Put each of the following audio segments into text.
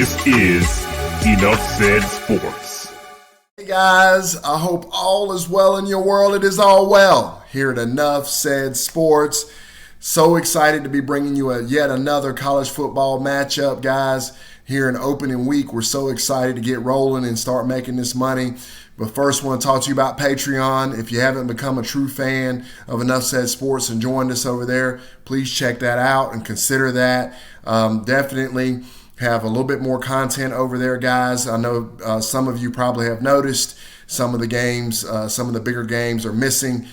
This is Enough Said Sports. Hey guys, I hope all is well in your world. It is all well here at Enough Said Sports. So excited to be bringing you yet another college football matchup, guys. Here in opening week, we're so excited to get rolling and start making this money. But first, I want to talk to you about Patreon. If you haven't become a true fan of Enough Said Sports and joined us over there, please check that out and consider that. Definitely have a little bit more content over there, guys. I know some of you probably have noticed some of the games, some of the bigger games are missing.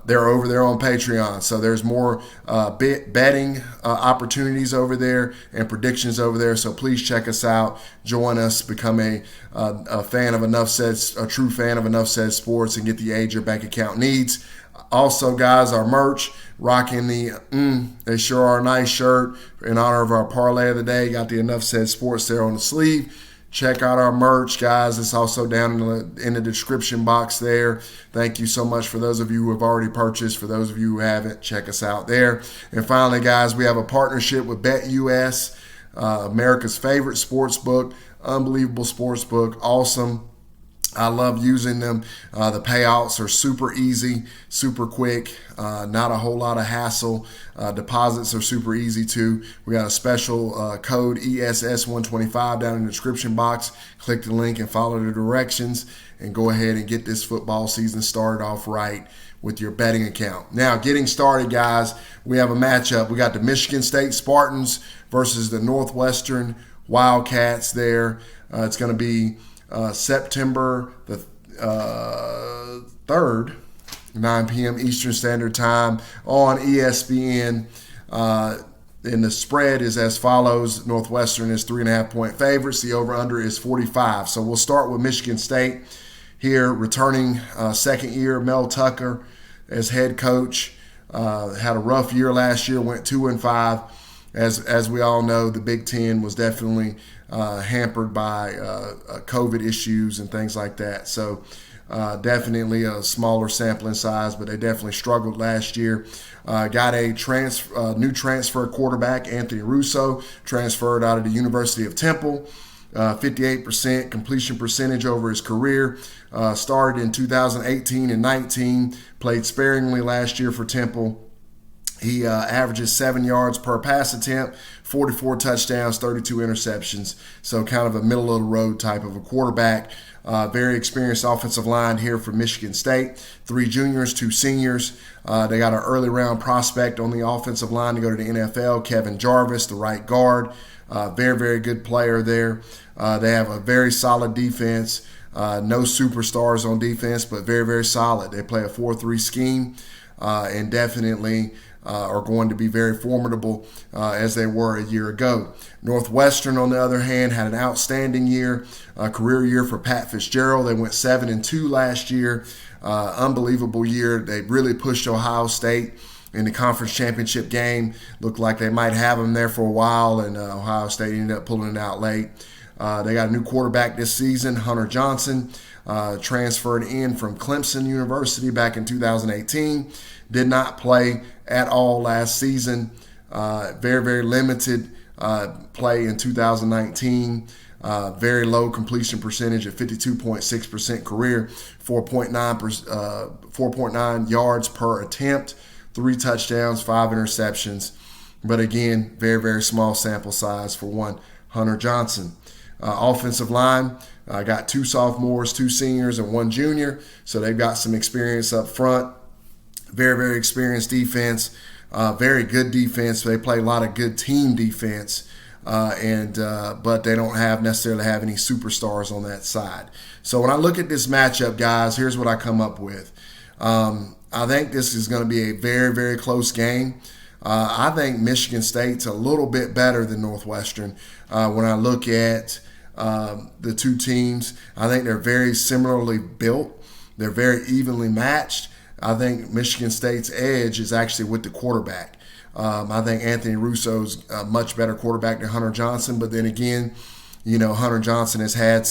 They're over there on Patreon. So there's more betting opportunities over there and predictions over there. So please check us out. Join us. Become a fan of Enough Said, a true fan of Enough Said Sports, and get the aid your bank account needs. Also, guys, our merch, rocking they sure are a nice shirt in honor of our parlay of the day. Got the Enough Said Sports there on the sleeve. Check out our merch, guys. It's also down in the description box there. Thank you so much for those of you who have already purchased. For those of you who haven't, check us out there. And finally, guys, we have a partnership with BetUS, America's favorite sports book. Unbelievable sports book. Awesome. I love using them. The payouts are super easy, super quick, not a whole lot of hassle. Deposits are super easy too. We got a special code ESS125 down in the description box. Click the link and follow the directions and go ahead and get this football season started off right with your betting account. Now, getting started, guys, we have a matchup. We got the Michigan State Spartans versus the Northwestern Wildcats there. It's going to be September the 3rd, 9 p.m. Eastern Standard Time on ESPN. And the spread is as follows. Northwestern is 3.5-point favorites. The over-under is 45. So we'll start with Michigan State here, returning second year, Mel Tucker as head coach. Had a rough year last year, went 2-5. As we all know, the Big Ten was definitely hampered by COVID issues and things like that. So definitely a smaller sampling size, but they definitely struggled last year. Got a new transfer quarterback, Anthony Russo, transferred out of the University of Temple. 58% completion percentage over his career. Started in 2018 and 19, played sparingly last year for Temple. He averages 7 yards per pass attempt, 44 touchdowns, 32 interceptions. So kind of a middle of the road type of a quarterback. Very experienced offensive line here for Michigan State. 3 juniors, 2 seniors. They got an early round prospect on the offensive line to go to the NFL, Kevin Jarvis, the right guard. Very, very good player there. They have a very solid defense. No superstars on defense, but very, very solid. They play a 4-3 scheme and definitely are going to be very formidable as they were a year ago. Northwestern, on the other hand, had an outstanding year, career year for Pat Fitzgerald. They went 7-2 last year. Unbelievable year. They really pushed Ohio State in the conference championship game. Looked like they might have them there for a while, and Ohio State ended up pulling it out late. They got a new quarterback this season, Hunter Johnson, transferred in from Clemson University back in 2018. Did not play at all last season. Very, very limited play in 2019. Very low completion percentage at 52.6% career, 4.9 yards per attempt, 3 touchdowns, 5 interceptions. But again, very, very small sample size for one Hunter Johnson. Offensive line, got 2 sophomores, 2 seniors, and 1 junior. So they've got some experience up front. Very, very experienced defense. Very good defense. They play a lot of good team defense. But they don't necessarily have any superstars on that side. So when I look at this matchup, guys, here's what I come up with. I think this is going to be a very, very close game. I think Michigan State's a little bit better than Northwestern. When I look at the two teams, I think they're very similarly built. They're very evenly matched. I think Michigan State's edge is actually with the quarterback. I think Anthony Russo's a much better quarterback than Hunter Johnson. But then again, Hunter Johnson has had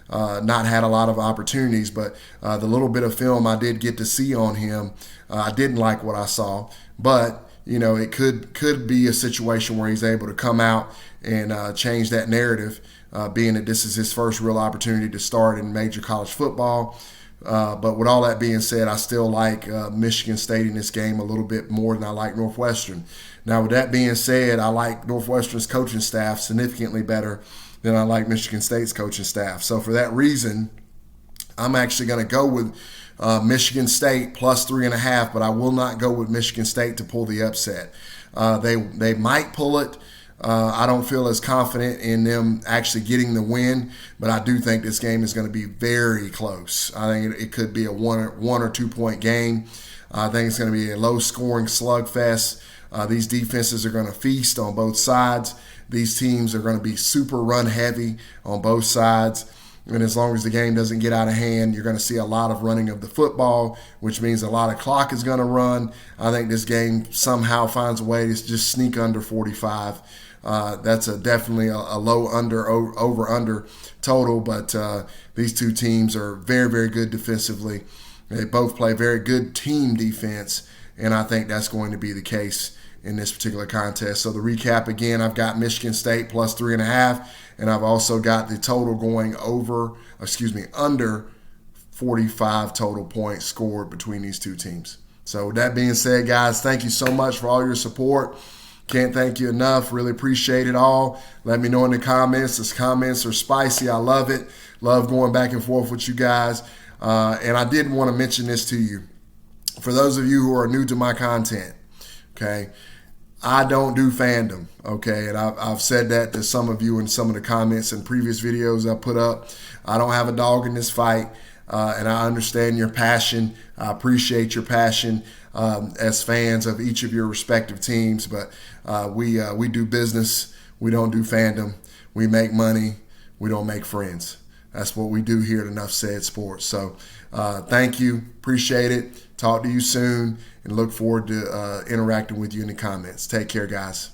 not had a lot of opportunities. But the little bit of film I did get to see on him, I didn't like what I saw. But, it could be a situation where he's able to come out and change that narrative, being that this is his first real opportunity to start in major college football. But with all that being said, I still like Michigan State in this game a little bit more than I like Northwestern. Now, with that being said, I like Northwestern's coaching staff significantly better than I like Michigan State's coaching staff. So for that reason, I'm actually going to go with Michigan State plus 3.5, but I will not go with Michigan State to pull the upset. They might pull it. I don't feel as confident in them actually getting the win, but I do think this game is going to be very close. I think it could be a one or 2 point game. I think it's going to be a low-scoring slugfest. These defenses are going to feast on both sides. These teams are going to be super run-heavy on both sides. And as long as the game doesn't get out of hand, you're going to see a lot of running of the football, which means a lot of clock is going to run. I think this game somehow finds a way to just sneak under 45. That's definitely a low over-under total, but these two teams are very, very good defensively. They both play very good team defense, and I think that's going to be the case in this particular contest. So the recap again, I've got Michigan State plus 3.5, and I've also got the total going under 45 total points scored between these two teams. So with that being said, guys, thank you so much for all your support. Can't thank you enough. Really appreciate it all. Let me know in the comments. Those comments are spicy. I love it. Love going back and forth with you guys. And I did want to mention this to you. For those of you who are new to my content, okay, I don't do fandom, okay? And I've said that to some of you in some of the comments and previous videos I put up. I don't have a dog in this fight, and I understand your passion. I appreciate your passion as fans of each of your respective teams, but we do business. We don't do fandom. We make money. We don't make friends. That's what we do here at Enough Said Sports. So thank you. Appreciate it. Talk to you soon and look forward to interacting with you in the comments. Take care, guys.